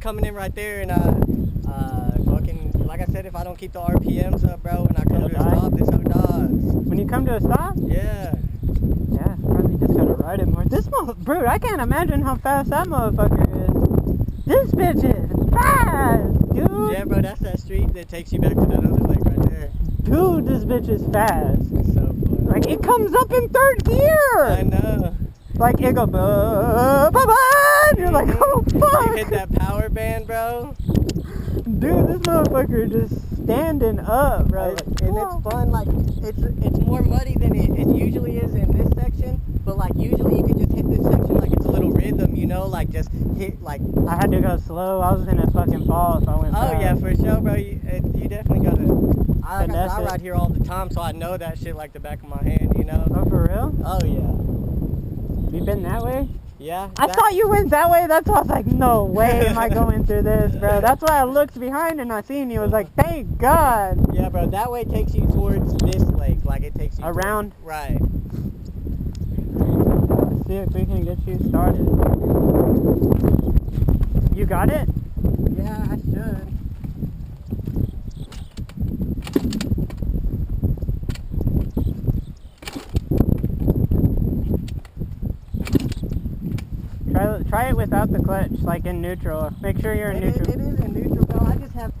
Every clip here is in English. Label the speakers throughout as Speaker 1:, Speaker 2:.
Speaker 1: coming in right there, and fucking, like I said, if I don't keep the RPMs up, bro, when I come to a stop, this hoe dies.
Speaker 2: When you come to a stop?
Speaker 1: Yeah.
Speaker 2: Yeah, probably just gotta ride it more. Bro, I can't imagine how fast that motherfucker is. This bitch is fast, dude.
Speaker 1: Yeah, bro, that's that street that takes you back to that other lake right there.
Speaker 2: Dude, this bitch is fast.
Speaker 1: It's so fun.
Speaker 2: Like, it comes up in third gear.
Speaker 1: I know.
Speaker 2: Like, it goes, and you're like, oh, fuck.
Speaker 1: You hit that power band, bro.
Speaker 2: Dude, this motherfucker just standing up, bro.
Speaker 1: And it's fun, like, it's more muddy than it usually is in this section, but, like, usually you can just hit this section like it's a little rhythm, you know, like, just hit, like...
Speaker 2: I had to go slow. I was gonna fucking fall if I went fast.
Speaker 1: Oh, yeah, for sure, bro. You definitely gotta... I ride here all the time, so I know that shit like the back of my hand, you know?
Speaker 2: Oh, for real?
Speaker 1: Oh, yeah.
Speaker 2: You been that way?
Speaker 1: Yeah.
Speaker 2: I thought you went that way. That's why I was like, no way am I going through this, bro. That's why I looked behind and I seen you. I was like, thank God.
Speaker 1: Yeah, bro. That way takes you towards this lake. Like, it takes you
Speaker 2: around.
Speaker 1: Right.
Speaker 2: Let's see if we can get you started. You got it?
Speaker 1: Yeah, I should.
Speaker 2: Try it without the clutch, like in neutral. Make sure you're in neutral.
Speaker 1: It is in neutral, bro. I just have...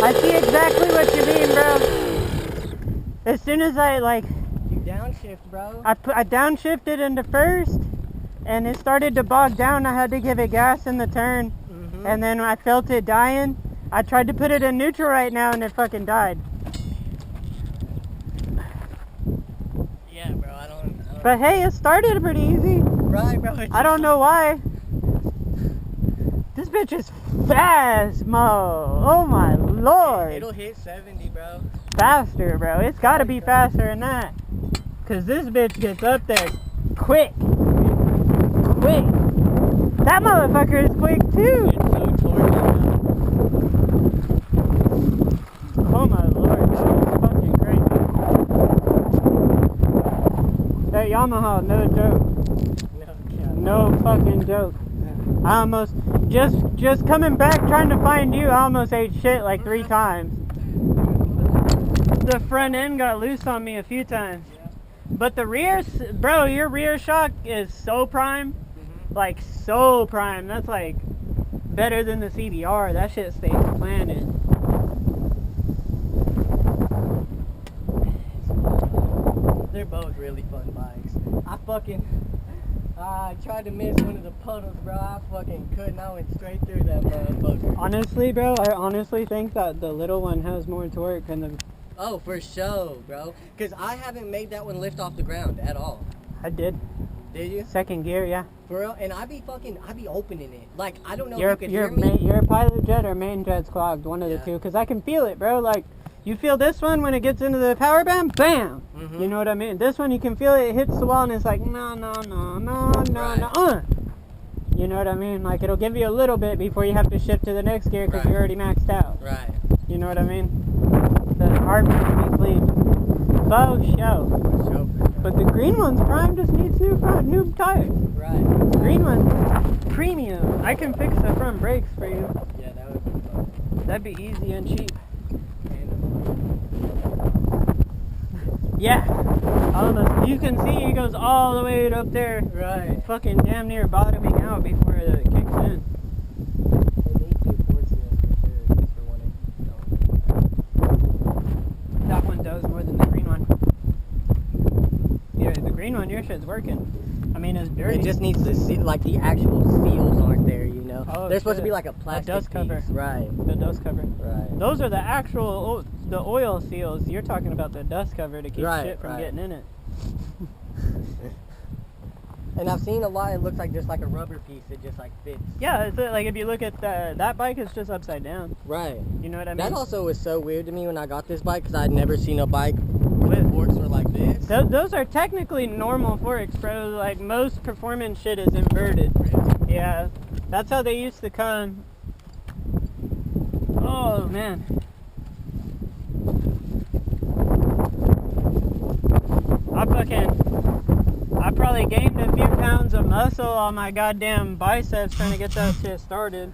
Speaker 2: I see exactly what you mean, bro. As soon as I, like...
Speaker 1: You downshift, bro.
Speaker 2: I downshifted into first, and it started to bog down. I had to give it gas in the turn, and then I felt it dying. I tried to put it in neutral right now, and it fucking died.
Speaker 1: Yeah, bro, I don't...
Speaker 2: But hey, it started pretty easy.
Speaker 1: Right, bro.
Speaker 2: I don't know why. This bitch is fast, Mo. Oh my lord.
Speaker 1: It'll hit 70, bro.
Speaker 2: Faster, bro. It's gotta be faster than that. Cause this bitch gets up there quick. Quick. That motherfucker is quick too.
Speaker 1: It's so torquey.
Speaker 2: Oh my lord, that is fucking crazy. That Yamaha, no joke. No fucking joke. I almost, just coming back trying to find you, I almost ate shit like 3 times. The front end got loose on me a few times. But the rear, bro, your rear shock is so prime. like so prime. That's like better than the CBR. That shit stays planted.
Speaker 1: They're both really fun bikes. I tried to miss one of the puddles, bro. I fucking couldn't. I went straight through that motherfucker.
Speaker 2: Honestly, bro, I honestly think that the little one has more torque than the...
Speaker 1: Oh, for sure, bro. Because I haven't made that one lift off the ground at all.
Speaker 2: I did.
Speaker 1: Did you?
Speaker 2: Second gear, yeah.
Speaker 1: For real? And I be opening it. Like, I don't know
Speaker 2: Your
Speaker 1: if you could hear me.
Speaker 2: your pilot jet or main jet's clogged, one of the two. Because I can feel it, bro. Like, you feel this one when it gets into the power band, bam! You know what I mean? This one, you can feel it hits the wall and it's like, no. You know what I mean? Like, it'll give you a little bit before you have to shift to the next gear because you're already maxed out.
Speaker 1: Right.
Speaker 2: You know what I mean? The hard one to be clean. Faux show. But the green one's prime, just needs new tires.
Speaker 1: Right.
Speaker 2: Green one's premium. I can fix the front brakes for you.
Speaker 1: Yeah, that would be fun.
Speaker 2: That'd be easy and cheap. Yeah. Almost. You can see it goes all the way up there.
Speaker 1: Right.
Speaker 2: Fucking damn near bottoming out before it kicks in.
Speaker 1: They need to force this for sure, just for when
Speaker 2: That one does more than the green one. Yeah, the green one, your shit's working. I mean, it's dirty.
Speaker 1: It just needs to see, like, the actual seals aren't there, you know?
Speaker 2: Oh,
Speaker 1: they're supposed to
Speaker 2: shit.
Speaker 1: be like a plastic
Speaker 2: dust cover.
Speaker 1: piece. Right.
Speaker 2: The dust cover.
Speaker 1: Right.
Speaker 2: Those are the actual, the oil seals. You're talking about the dust cover to keep shit from getting in it.
Speaker 1: And I've seen a lot, it looks like just like a rubber piece that just like fits.
Speaker 2: Yeah, it's like if you look at that bike, it's just upside down.
Speaker 1: Right.
Speaker 2: You know what I mean?
Speaker 1: That also was so weird to me when I got this bike because I'd never seen a bike where the forks were like this.
Speaker 2: Those are technically normal forks, bro. Like most performance shit is inverted.
Speaker 1: Really?
Speaker 2: Yeah, that's how they used to come. Oh man. I probably gained a few pounds of muscle on my goddamn biceps trying to get that shit started.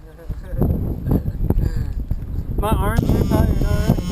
Speaker 2: My arms are tired already.